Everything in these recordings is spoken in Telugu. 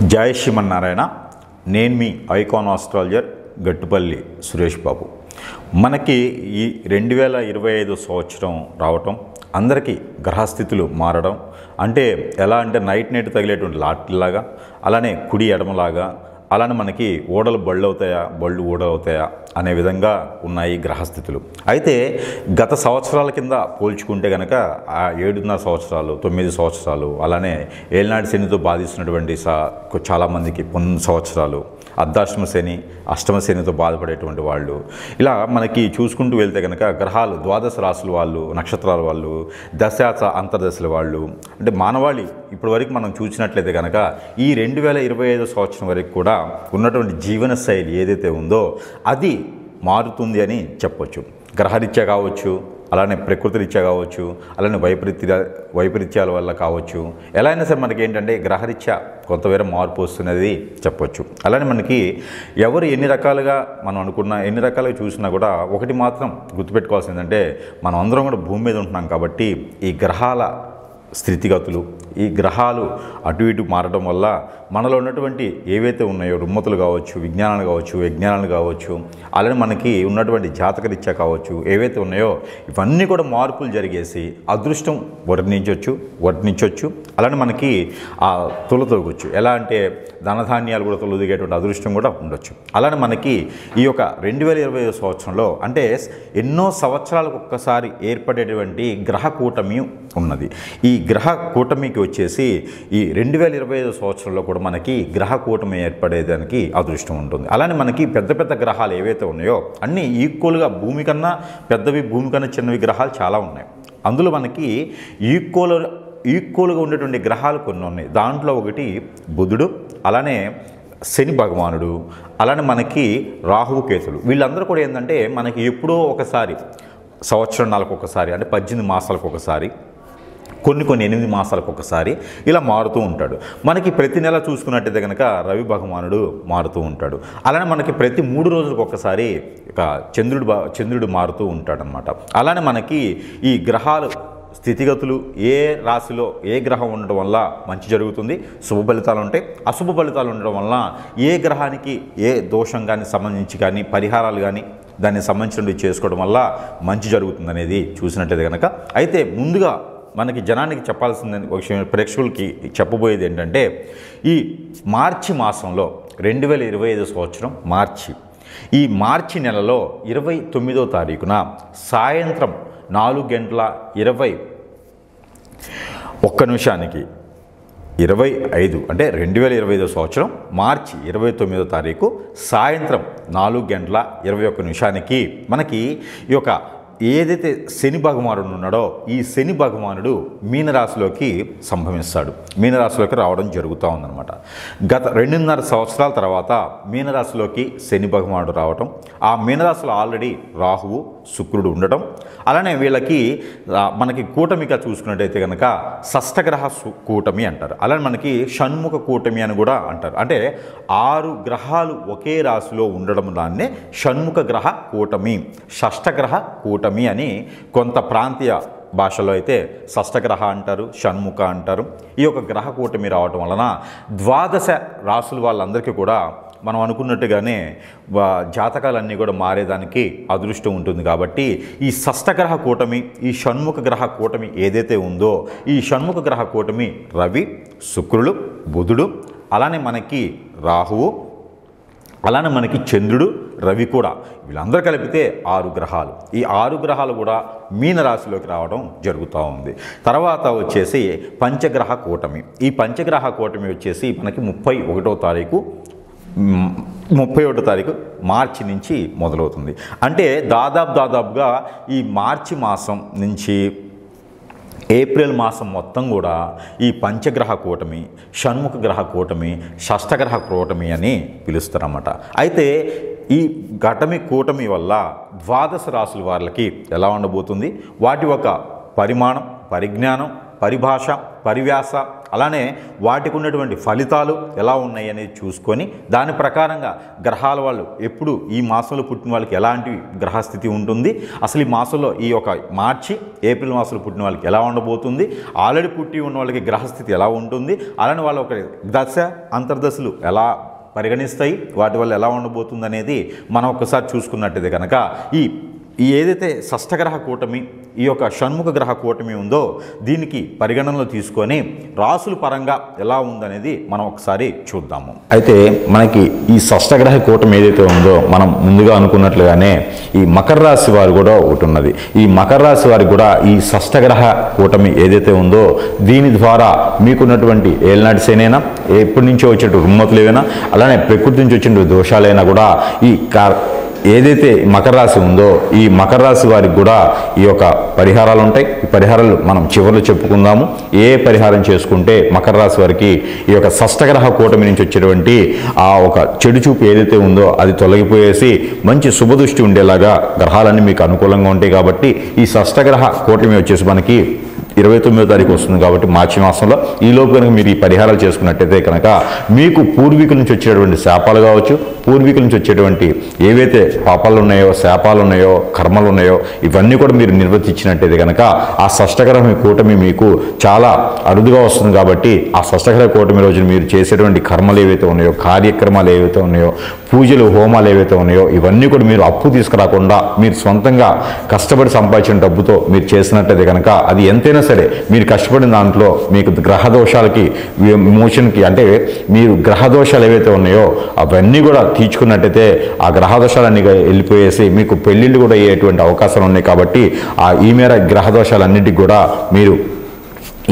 జై శ్రీమన్నారాయణ. నేను మీ ఐకాన్ ఆస్ట్రాలజర్ గట్టుపల్లి సురేష్ బాబు. మనకి ఈ 2025 సంవత్సరం రావటం, అందరికీ గ్రహస్థితులు మారడం అంటే ఎలా అంటే నైట్ తగిలేటువంటి లాటిలాగా, అలానే కుడి ఎడమలాగా, అలానే మనకి ఓడలు బళ్ళు అవుతాయా, బళ్ళు ఓడలు అవుతాయా అనే విధంగా ఉన్నాయి గ్రహస్థితులు. అయితే గత సంవత్సరాల కింద పోల్చుకుంటే కనుక ఆ 7.5 సంవత్సరాలు, 9 సంవత్సరాలు, అలానే ఏలినాటి శనితో బాధిస్తున్నటువంటి చాలామందికి 9 సంవత్సరాలు, అర్ధాష్టమ శని, అష్టమ శనితో బాధపడేటువంటి వాళ్ళు, ఇలా మనకి చూసుకుంటూ వెళ్తే కనుక గ్రహాలు ద్వాదశ రాశుల వాళ్ళు, నక్షత్రాల వాళ్ళు, దశాచ అంతర్దశల వాళ్ళు, అంటే మానవాళి ఇప్పటి వరకు మనం చూసినట్లయితే కనుక ఈ 2025 సంవత్సరం వరకు కూడా ఉన్నటువంటి జీవన శైలి ఏదైతే ఉందో అది మారుతుంది అని చెప్పొచ్చు. గ్రహరీత్యా కావచ్చు, అలానే ప్రకృతి రీత్యా కావచ్చు, అలానే వైపరీత్యాల వల్ల కావచ్చు, ఎలా అయినా సరే మనకి ఏంటంటే గ్రహరీత్యా కొంతవేర మార్పు వస్తున్నది చెప్పొచ్చు. అలానే మనకి ఎవరు ఎన్ని రకాలుగా మనం అనుకున్నా, ఎన్ని రకాలుగా చూసినా కూడా ఒకటి మాత్రం గుర్తుపెట్టుకోవాల్సిందంటే మనం అందరం కూడా భూమి మీద ఉంటున్నాం కాబట్టి ఈ గ్రహాల స్థితిగతులు, ఈ గ్రహాలు అటు ఇటు మారడం వల్ల మనలో ఉన్నటువంటి ఏవైతే ఉన్నాయో రుమ్మతులు కావచ్చు, విజ్ఞానాలు కావచ్చు, విజ్ఞానాలు కావచ్చు, అలానే మనకి ఉన్నటువంటి జాతకరీత్యా కావచ్చు, ఏవైతే ఉన్నాయో ఇవన్నీ కూడా మార్పులు జరిగేసి అదృష్టం వర్ణించవచ్చు. అలానే మనకి ఆ తొలతొగచ్చు, ఎలా అంటే ధనధాన్యాలు కూడా తొలదిగేటువంటి అదృష్టం కూడా ఉండొచ్చు. అలానే మనకి ఈ యొక్క 2025 సంవత్సరంలో అంటే ఎన్నో సంవత్సరాలకు ఒక్కసారి ఏర్పడేటువంటి గ్రహ కూటమి ఉన్నది. ఈ గ్రహ కూటమికి వచ్చేసి ఈ 2025 సంవత్సరంలో కూడా మనకి గ్రహ కూటమి ఏర్పడేదానికి అదృష్టం ఉంటుంది. అలానే మనకి పెద్ద పెద్ద గ్రహాలు ఏవైతే ఉన్నాయో అన్నీ ఈక్వల్గా భూమి కన్నా పెద్దవి, భూమి కన్నా చిన్నవి గ్రహాలు చాలా ఉన్నాయి. అందులో మనకి ఈక్వల్గా ఉండేటువంటి గ్రహాలు కొన్ని ఉన్నాయి. దాంట్లో ఒకటి బుధుడు, అలానే శని భగవానుడు, అలానే మనకి రాహువు కేతులు. వీళ్ళందరూ కూడా ఏంటంటే మనకి ఎప్పుడో ఒకసారి సంవత్సరాలకు ఒకసారి, అంటే 18 మాసాలకు ఒకసారి, కొన్ని 8 మాసాలకు ఒకసారి ఇలా మారుతూ ఉంటాడు. మనకి ప్రతి నెల చూసుకున్నట్టయితే కనుక రవి భగవానుడు మారుతూ ఉంటాడు. అలానే మనకి ప్రతి 3 రోజులకు ఒకసారి చంద్రుడు మారుతూ ఉంటాడనమాట. అలానే మనకి ఈ గ్రహాలు స్థితిగతులు ఏ రాశిలో ఏ గ్రహం ఉండడం వల్ల మంచి జరుగుతుంది, శుభ ఫలితాలు ఉంటాయి, అశుభ ఫలితాలు ఉండడం వల్ల ఏ గ్రహానికి ఏ దోషం కానీ సంబంధించి కానీ పరిహారాలు కానీ దానికి సంబంధించినవి చేసుకోవడం వల్ల మంచి జరుగుతుంది అనేది చూసినట్టయితే కనుక. అయితే ముందుగా మనకి జనానికి చెప్పాల్సిన విషయం, ప్రేక్షకులకి చెప్పబోయేది ఏంటంటే ఈ మార్చి మాసంలో 2025 సంవత్సరం ఈ మార్చి నెలలో 29వ తారీఖున సాయంత్రం 4:21 25 అంటే 2025 సంవత్సరం మార్చి 29వ తారీఖు సాయంత్రం 4:21 మనకి ఈ యొక్క ఏదైతే శని భగవానుడు ఉన్నాడో ఈ శని భగవానుడు మీనరాశిలోకి సంభవిస్తాడు, మీనరాశిలోకి రావడం జరుగుతూ ఉందన్నమాట. గత 2.5 సంవత్సరాల తర్వాత మీనరాశిలోకి శని భగవానుడు రావటం, ఆ మీనరాశిలో ఆల్రెడీ రాహువు శుక్రుడు ఉండటం, అలానే వీళ్ళకి మనకి కూటమిగా చూసుకున్నట్టయితే కనుక షష్టగ్రహ కూటమి అంటారు. అలానే మనకి షణ్ముఖ కూటమి అని కూడా అంటారు. అంటే 6 గ్రహాలు ఒకే రాశిలో ఉండడం దాన్నే షణ్ముఖ గ్రహ కూటమి, షష్టగ్రహ కూటమి అని కొంత ప్రాంతీయ భాషలో అయితే షష్టగ్రహ అంటారు, షణ్ముఖ అంటారు. ఈ యొక్క గ్రహ కూటమి రావటం వలన 12 రాశుల వాళ్ళందరికీ కూడా మనం అనుకున్నట్టుగానే జాతకాలన్నీ కూడా మారేదానికి అదృష్టం ఉంటుంది. కాబట్టి ఈ షష్టగ్రహ కూటమి, ఈ షణ్ముఖ గ్రహ కూటమి ఏదైతే ఉందో ఈ షణ్ముఖ గ్రహ కూటమి రవి, శుక్రుడు, బుధుడు, అలానే మనకి రాహువు, అలానే మనకి చంద్రుడు, రవి కూడా, వీళ్ళందరూ కలిపితే 6 గ్రహాలు. ఈ 6 గ్రహాలు కూడా మీనరాశిలోకి రావడం జరుగుతూ ఉంది. తర్వాత వచ్చేసి పంచగ్రహ కూటమి. ఈ పంచగ్రహ కూటమి వచ్చేసి మనకి 31వ తారీఖు మార్చి నుంచి మొదలవుతుంది. అంటే దాదాపుగా ఈ మార్చి మాసం నుంచి ఏప్రిల్ మాసం మొత్తం కూడా ఈ పంచగ్రహ కూటమి, షణ్ముఖ గ్రహ కూటమి, షష్టగ్రహ కూటమి అని పిలుస్తారన్నమాట. అయితే ఈ కూటమి వల్ల 12 రాశుల వాళ్ళకి ఎలా ఉండబోతుంది, వాటి ఒక పరిమాణం, పరిజ్ఞానం, పరిభాష, పరివ్యాస, అలానే వాటికి ఉన్నటువంటి ఫలితాలు ఎలా ఉన్నాయి అనేది చూసుకొని దాని ప్రకారంగా గ్రహాల వాళ్ళు ఎప్పుడు ఈ మాసంలో పుట్టిన వాళ్ళకి ఎలాంటి గ్రహస్థితి ఉంటుంది, అసలు ఈ మాసంలో ఈ యొక్క మార్చి ఏప్రిల్ మాసంలో పుట్టిన వాళ్ళకి ఎలా ఉండబోతుంది, ఆల్రెడీ పుట్టి ఉన్న వాళ్ళకి గ్రహస్థితి ఎలా ఉంటుంది, అలానే వాళ్ళ ఒక దశ అంతర్దశలు ఎలా పరిగణిస్తాయి, వాటి వల్ల ఎలా ఉండబోతుంది అనేది మనం ఒక్కసారి చూసుకున్నట్టయితే కనుక ఈ ఏదైతే షష్టగ్రహ కూటమి, ఈ యొక్క షణ్ముఖ గ్రహ కూటమి ఉందో దీనికి పరిగణనలో తీసుకొని రాసుల పరంగా ఎలా ఉందనేది మనం ఒకసారి చూద్దాము. అయితే మనకి ఈ షష్టగ్రహ కూటమి ఏదైతే ఉందో మనం ముందుగా అనుకున్నట్లుగానే ఈ మకర రాశి వారు కూడా ఒకటి ఉన్నది. ఈ మకర రాశి వారికి కూడా ఈ షష్టగ్రహ కూటమి ఏదైతే ఉందో దీని ద్వారా మీకున్నటువంటి ఏళ్ళనాటి శనైనా, ఎప్పటి నుంచో వచ్చేటువంటి రుమ్మతులు ఏవైనా, అలానే ప్రకృతి నుంచి వచ్చిన దోషాలైనా కూడా ఈ ఏదైతే మకర రాశి ఉందో ఈ మకర రాశి వారికి కూడా ఈ యొక్క పరిహారాలు ఉంటాయి. ఈ పరిహారాలు మనం చివరిలో చెప్పుకుందాము. ఏ పరిహారం చేసుకుంటే మకర రాశి వారికి ఈ యొక్క షష్టగ్రహ కూటమి నుంచి వచ్చేటువంటి ఆ ఒక చెడు చూపు ఏదైతే ఉందో అది తొలగిపోయేసి మంచి శుభదృష్టి ఉండేలాగా గ్రహాలన్నీ మీకు అనుకూలంగా ఉంటాయి. కాబట్టి ఈ షష్టగ్రహ కూటమి వచ్చేసి మనకి 29వ తారీఖు వస్తుంది కాబట్టి మార్చి మాసంలో ఈలోపు కనుక మీరు ఈ పరిహారాలు చేసుకున్నట్టయితే కనుక మీకు పూర్వీకుల నుంచి వచ్చేటువంటి శాపాలు కావచ్చు, పూర్వీకుల నుంచి వచ్చేటువంటి ఏవైతే పాపాలు ఉన్నాయో, శాపాలు ఉన్నాయో, కర్మలు ఉన్నాయో ఇవన్నీ కూడా మీరు నిర్వర్తించినట్టయితే కనుక ఆ షష్టగ్రహ కూటమి మీకు చాలా అరుదుగా వస్తుంది. కాబట్టి ఆ షష్టగ్రహ కూటమి రోజున మీరు చేసేటువంటి కర్మలు ఏవైతే ఉన్నాయో, కార్యక్రమాలు ఏవైతే ఉన్నాయో, పూజలు హోమాలు ఏవైతే ఉన్నాయో ఇవన్నీ కూడా మీరు అప్పు తీసుకురాకుండా మీరు సొంతంగా కష్టపడి సంపాదించిన డబ్బుతో మీరు చేసినట్టయితే కనుక అది ఎంతైనా సరే మీరు కష్టపడిన దాంట్లో మీకు గ్రహ దోషాలకి విమోచనకి, అంటే మీరు గ్రహ దోషాలు ఏవైతే ఉన్నాయో అవన్నీ కూడా తీర్చుకున్నట్టయితే ఆ గ్రహ దోషాలన్నీ వెళ్ళిపోయేసి మీకు పెళ్ళిళ్ళు కూడా అయ్యేటువంటి అవకాశాలు ఉన్నాయి. కాబట్టి ఈ మేర గ్రహ దోషాలన్నింటికి కూడా మీరు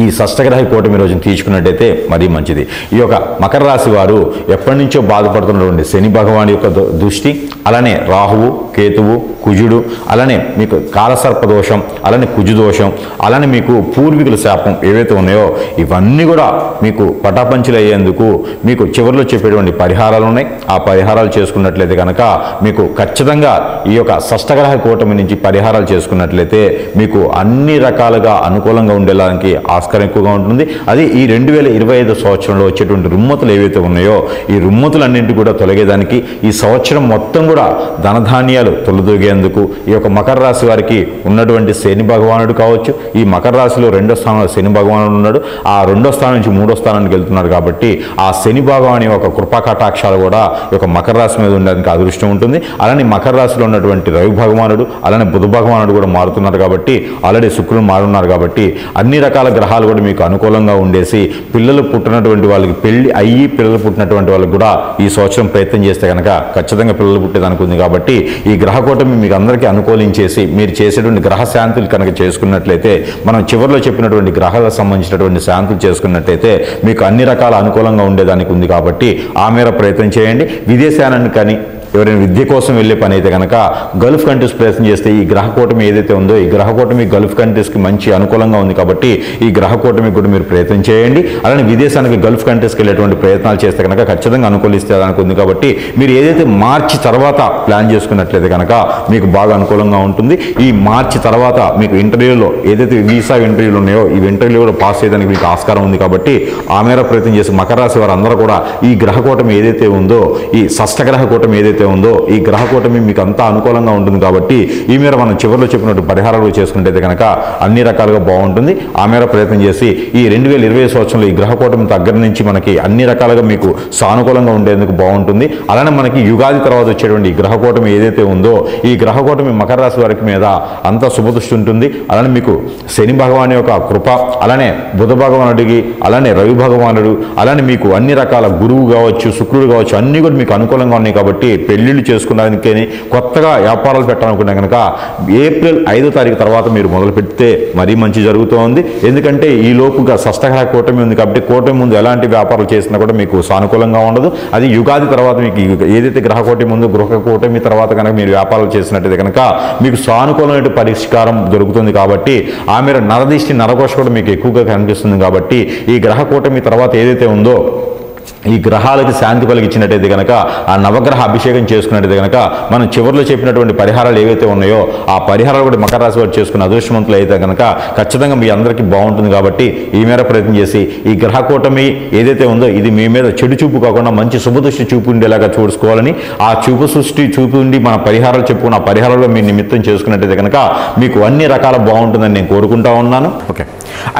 ఈ షష్టగ్రహ కూటమి రోజున తీసుకున్నట్టయితే మరీ మంచిది. ఈ యొక్క మకర రాశి వారు ఎప్పటి నుంచో బాధపడుతున్నటువంటి శని భగవాన్ యొక్క దృష్టి, అలానే రాహువు, కేతువు, కుజుడు, అలానే మీకు కాలసర్ప దోషం, అలానే కుజు దోషం, అలానే మీకు పూర్వీకుల శాపం ఏవైతే ఉన్నాయో ఇవన్నీ కూడా మీకు పటాపంచలు అయ్యేందుకు మీకు చివరిలో చెప్పేటువంటి పరిహారాలు ఉన్నాయి. ఆ పరిహారాలు చేసుకున్నట్లయితే కనుక మీకు ఖచ్చితంగా ఈ యొక్క షష్టగ్రహ కూటమి నుంచి పరిహారాలు చేసుకున్నట్లయితే మీకు అన్ని రకాలుగా అనుకూలంగా ఉండేలానికి ఆస్కారం ఎక్కువగా ఉంటుంది. అది ఈ 2025 సంవత్సరంలో వచ్చేటువంటి రుమ్మతులు ఏవైతే ఉన్నాయో ఈ రుమ్మతులన్నింటి కూడా తొలగేదానికి ఈ సంవత్సరం మొత్తం కూడా ధనధాన్యాలు తొలదొగేందుకు ఈ యొక్క మకర రాశి వారికి ఉన్నటువంటి శని భగవానుడు కావచ్చు, ఈ మకర రాశిలో 2వ స్థానంలో శని భగవానుడు ఉన్నాడు, ఆ 2వ స్థానం నుంచి 3వ స్థానానికి వెళ్తున్నారు. కాబట్టి ఆ శని భగవాని యొక్క కృపా కటాక్షాలు కూడా ఈ యొక్క మకర రాశి మీద ఉండడానికి అదృష్టం ఉంటుంది. అలానే మకర రాశిలో ఉన్నటువంటి రవి భగవానుడు, అలానే బుధ భగవానుడు కూడా మారుతున్నారు. కాబట్టి ఆల్రెడీ శుక్రుడు మారున్నారు. కాబట్టి అన్ని రకాల గ్రహాలు కూడా మీకు అనుకూలంగా ఉండేసి పిల్లలు పుట్టినటువంటి వాళ్ళకి పెళ్లి అయ్యి పిల్లలు పుట్టినటువంటి వాళ్ళకి కూడా ఈ సంవత్సరం ప్రయత్నం చేస్తే కనుక ఖచ్చితంగా పిల్లలు పుట్టేదానికి ఉంది. కాబట్టి ఈ గ్రహ కూటమి మీకు అందరికీ అనుకూలించేసి మీరు చేసేటువంటి గ్రహ శాంతులు కనుక చేసుకున్నట్లయితే, మనం చివరిలో చెప్పినటువంటి గ్రహాలకు సంబంధించినటువంటి శాంతులు చేసుకున్నట్లయితే మీకు అన్ని రకాల అనుకూలంగా ఉండేదానికి ఉంది. కాబట్టి ఆ మేర ప్రయత్నం చేయండి. విదేశానికి కానీ ఎవరైనా విద్య కోసం వెళ్ళే పని అయితే కనుక గల్ఫ్ కంట్రీస్ ప్రయత్నం చేస్తే ఈ గ్రహ కూటమి ఏదైతే ఉందో ఈ గ్రహ కూటమి గల్ఫ్ కంట్రీస్కి మంచి అనుకూలంగా ఉంది. కాబట్టి ఈ గ్రహ కూటమి కూడా మీరు ప్రయత్నం చేయండి. అలానే విదేశానికి గల్ఫ్ కంట్రీస్కి వెళ్ళేటువంటి ప్రయత్నాలు చేస్తే కనుక ఖచ్చితంగా అనుకూలిస్తే ఉంది. కాబట్టి మీరు ఏదైతే మార్చి తర్వాత ప్లాన్ చేసుకున్నట్లయితే కనుక మీకు బాగా అనుకూలంగా ఉంటుంది. ఈ మార్చి తర్వాత మీకు ఇంటర్వ్యూలో ఏదైతే వీసా ఇంటర్వ్యూలు ఉన్నాయో ఈ ఇంటర్వ్యూ కూడా పాస్ చేయడానికి మీకు ఆస్కారం ఉంది. కాబట్టి ఆ మేర ప్రయత్నం చేసి మకర రాశి వారు అందరూ కూడా ఈ గ్రహ కూటమి ఏదైతే ఉందో ఈ షష్టగ్రహ కూటమి ఏదైతే ఉందో ఈ గ్రహ కూటమి మీకు అంతా అనుకూలంగా ఉంటుంది. కాబట్టి ఈ మేర మనం చివరిలో చెప్పినట్టు పరిహారాలు చేసుకుంటే కనుక అన్ని రకాలుగా బాగుంటుంది. ఆ మేర ప్రయత్నం చేసి ఈ 2020 సంవత్సరంలో ఈ గ్రహ కూటమి దగ్గర నుంచి మనకి అన్ని రకాలుగా మీకు సానుకూలంగా ఉండేందుకు బాగుంటుంది. అలానే మనకి యుగాది తర్వాత వచ్చేటువంటి ఈ గ్రహ కూటమి ఏదైతే ఉందో ఈ గ్రహ కూటమి మకర రాశి వారికి మీద అంతా శుభదృష్టి ఉంటుంది. అలానే మీకు శని భగవాన్ యొక్క కృప, అలానే బుధ భగవానుడికి, అలానే రవి భగవానుడు, అలానే మీకు అన్ని రకాల గురువు కావచ్చు, శుక్రుడు కావచ్చు అన్నీ కూడా మీకు అనుకూలంగా ఉన్నాయి. కాబట్టి పెళ్లిళ్ళు చేసుకోవడానికి కొత్తగా వ్యాపారాలు పెట్టాలనుకున్నా కనుక ఏప్రిల్ 5వ తారీఖు తర్వాత మీరు మొదలు పెడితే మరీ మంచి జరుగుతోంది. ఎందుకంటే ఈ లోపుగా షష్టగ్రహ కూటమి ఉంది. కాబట్టి కూటమి ముందు ఎలాంటి వ్యాపారాలు చేసినా కూడా మీకు సానుకూలంగా ఉండదు. అది యుగాది తర్వాత మీకు ఏదైతే గ్రహ కూటమి ముందు గృహ కూటమి తర్వాత కనుక మీరు వ్యాపారాలు చేసినట్టయితే కనుక మీకు సానుకూలమైన పరిష్కారం దొరుకుతుంది. కాబట్టి ఆ మేర నరదిష్టి నరఘోష కూడా మీకు ఎక్కువగా కనిపిస్తుంది. కాబట్టి ఈ గ్రహ కూటమి తర్వాత ఏదైతే ఉందో ఈ గ్రహాలకి శాంతి కలిగించినట్టయితే కనుక ఆ నవగ్రహ అభిషేకం చేసుకున్నట్టయితే కనుక మనం చివరిలో చెప్పినటువంటి పరిహారాలు ఏవైతే ఉన్నాయో ఆ పరిహారాలు కూడా మకర రాశి వారు చేసుకున్న అదృష్టవంతులు అయితే కనుక ఖచ్చితంగా మీ అందరికీ బాగుంటుంది. కాబట్టి ఈ మేర ప్రయత్నం చేసి ఈ గ్రహ కూటమి ఏదైతే ఉందో ఇది మీ మీద చెడు చూపు కాకుండా మంచి శుభదృష్టి చూపు ఉండేలాగా చూసుకోవాలని, ఆ చూపు ఉండి మన పరిహారాలు చెప్పుకున్న ఆ పరిహారాల్లో మీ నిమిత్తం చేసుకున్నట్టయితే కనుక మీకు అన్ని రకాల బాగుంటుందని నేను కోరుకుంటా ఉన్నాను. ఓకే,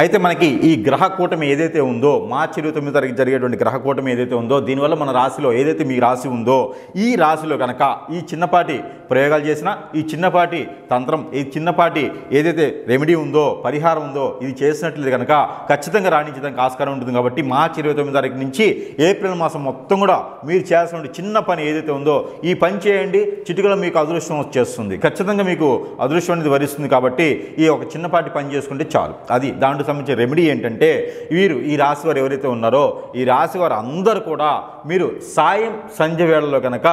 అయితే మనకి ఈ గ్రహ కూటమి ఏదైతే ఉందో మార్చి 29 తారీఖు జరిగేటువంటి గ్రహ కూటమి ఏదైతే ఉందో దీనివల్ల మన రాశిలో ఏదైతే మీ రాశి ఉందో ఈ రాశిలో కనుక ఈ చిన్నపాటి ప్రయోగాలు చేసినా, ఈ చిన్నపాటి తంత్రం, ఈ చిన్నపాటి ఏదైతే రెమెడీ ఉందో పరిహారం ఉందో ఇది చేసినట్లయితే కనుక ఖచ్చితంగా రాణించడానికి ఆస్కారం ఉంటుంది. కాబట్టి మార్చి 29 తారీఖు నుంచి ఏప్రిల్ మాసం మొత్తం కూడా మీరు చేయాల్సిన చిన్న పని ఏదైతే ఉందో ఈ పని చేయండి, చిటికలో మీకు అదృష్టం వచ్చేస్తుంది. ఖచ్చితంగా మీకు అదృష్టం అనేది వరిస్తుంది. కాబట్టి ఈ ఒక చిన్నపాటి పని చేసుకుంటే చాలు. అది దాంట్లో సంబంధించిన రెమెడీ ఏంటంటే వీరు ఈ రాశి వారు ఎవరైతే ఉన్నారో ఈ రాశి వారు అందరూ కూడా మీరు సాయం సంధ్య వేళలో కనుక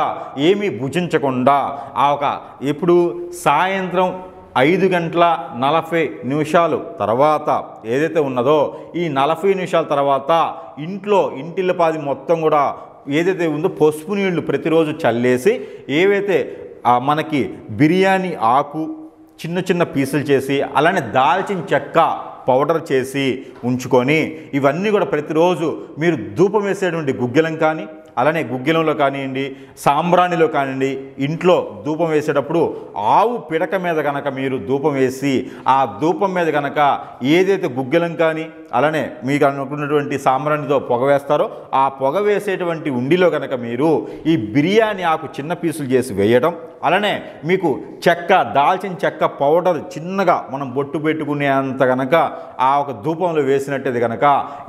ఏమీ భుజించకుండా ఆ ఒక ఎప్పుడు సాయంత్రం 5:40 తర్వాత ఏదైతే ఉన్నదో ఈ 40 నిమిషాల తర్వాత ఇంటిల్లపాది మొత్తం కూడా ఏదైతే ఉందో పసుపు నీళ్లు ప్రతిరోజు చల్లేసి ఏవైతే మనకి బిర్యానీ ఆకు చిన్న చిన్న పీసులు చేసి అలానే దాల్చిన చెక్క పౌడర్ చేసి ఉంచుకొని ఇవన్నీ కూడా ప్రతిరోజు మీరు ధూపం వేసేటువంటి గుగ్గిలం కానీ అలానే గుగ్గిలంలో కానివ్వండి, సాంబ్రాణిలో కానివ్వండి, ఇంట్లో ధూపం వేసేటప్పుడు ఆవు పిడక మీద కనుక మీరు ధూపం వేసి ఆ ధూపం మీద కనుక ఏదైతే గుగ్గిలం కానీ అలానే మీకు అనుకున్నటువంటి సాంబ్రాణితో పొగ వేస్తారో ఆ పొగ వేసేటువంటి ఉండిలో కనుక మీరు ఈ బిర్యానీ ఆకు చిన్న పీసులు చేసి వేయడం, అలానే మీకు దాల్చిన చెక్క పౌడర్ చిన్నగా మనం బొట్టు పెట్టుకునే అంత కనుక ఆ ఒక ధూపంలో వేసినట్టయితే కనుక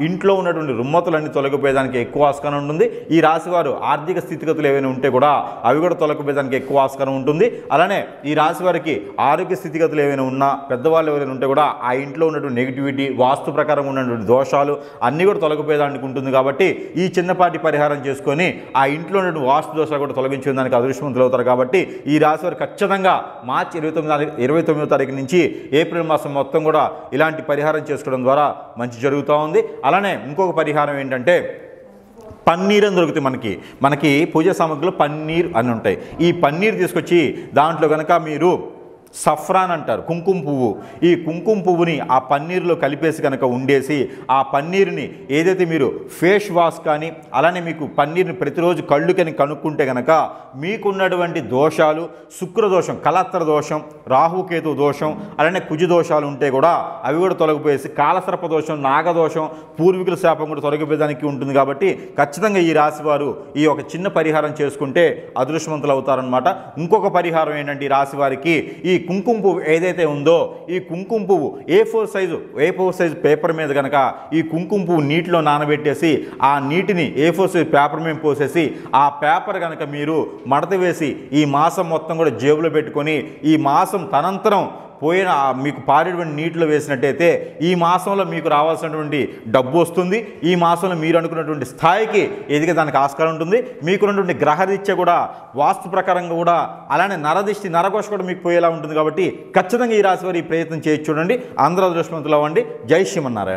ఇంట్లో ఉన్నటువంటి రుమ్మతులన్నీ తొలగిపోయేదానికి ఎక్కువ ఆస్కారం ఉంటుంది. ఈ రాశివారు ఆర్థిక స్థితిగతులు ఏవైనా ఉంటే కూడా అవి కూడా తొలగిపోయేదానికి ఎక్కువ ఆస్కారం ఉంటుంది. అలానే ఈ రాశి వారికి ఆరోగ్య స్థితిగతులు ఏవైనా ఉన్నా, పెద్దవాళ్ళు ఎవరైనా ఉంటే కూడా ఆ ఇంట్లో ఉన్నటువంటి నెగిటివిటీ, వాస్తు ప్రకారం ఉన్నటువంటి దోషాలు అన్నీ కూడా తొలగిపోయేదానికి ఉంటుంది. కాబట్టి ఈ చిన్నపాటి పరిహారం చేసుకొని ఆ ఇంట్లో ఉన్నటువంటి వాస్తు దోషాలు కూడా తొలగించేదానికి అదృష్టవంతులు అవుతారు. కాబట్టి ఈ రాశి వారు ఖచ్చితంగా మార్చి 29 తారీఖు నుంచి ఏప్రిల్ మాసం మొత్తం కూడా ఇలాంటి పరిహారం చేసుకోవడం ద్వారా మంచి జరుగుతూ ఉంది. అలానే ఇంకొక పరిహారం ఏంటంటే పన్నీర్ అని దొరుకుతాయి. మనకి పూజా సామాగ్రిలో పన్నీర్ అని ఉంటాయి. ఈ పన్నీర్ తీసుకొచ్చి దాంట్లో కనుక మీరు సఫ్రాన్ అంటారు, కుంకుమ పువ్వు, ఈ కుంకుమ పువ్వుని ఆ పన్నీరులో కలిపేసి కనుక ఉండేసి ఆ పన్నీరుని ఏదైతే మీరు ఫేస్ వాష్ కానీ అలానే మీకు పన్నీర్ని ప్రతిరోజు కళ్ళుకని కనుక్కుంటే కనుక మీకున్నటువంటి దోషాలు, శుక్రదోషం, కలత్ర దోషం, రాహుకేతు దోషం, అలానే కుజు దోషాలు ఉంటే కూడా అవి కూడా తొలగిపోయేసి కాలసర్ప దోషం, నాగదోషం, పూర్వీకుల శాపం కూడా తొలగిపోయేదానికి ఉంటుంది. కాబట్టి ఖచ్చితంగా ఈ రాశి వారు ఈ ఒక చిన్న పరిహారం చేసుకుంటే అదృష్టవంతులు అవుతారనమాట. ఇంకొక పరిహారం ఏంటంటే ఈ రాశి వారికి ఈ కుంకుమ పువ్వు ఏదైతే ఉందో ఈ కుంకుమ పువ్వు A4 సైజు పేపర్ మీద కనుక ఈ కుంకుమ పువ్వు నీటిలో నానబెట్టేసి ఆ నీటిని A4 సైజు పేపర్ మీద పోసేసి ఆ పేపర్ కనుక మీరు మడత వేసి ఈ మాసం మొత్తం కూడా జేబులో పెట్టుకొని ఈ మాసం తనంతరం పోయిన మీకు పారేటువంటి నీటిలో వేసినట్టయితే ఈ మాసంలో మీకు రావాల్సినటువంటి డబ్బు వస్తుంది. ఈ మాసంలో మీరు అనుకున్నటువంటి స్థాయికి ఎదిగేదానికి ఆస్కారం ఉంటుంది. మీకున్నటువంటి గ్రహరీత్యా కూడా వాస్తు ప్రకారంగా కూడా అలానే నరదిష్టి, నరఘోష కూడా మీకు పోయేలా ఉంటుంది. కాబట్టి ఖచ్చితంగా ఈ రాశి వారు ఈ ప్రయత్నం చేసి చూడండి. అందరూ అదృష్టవంతులు అవ్వండి. జై శ్రీమన్నారాయణ.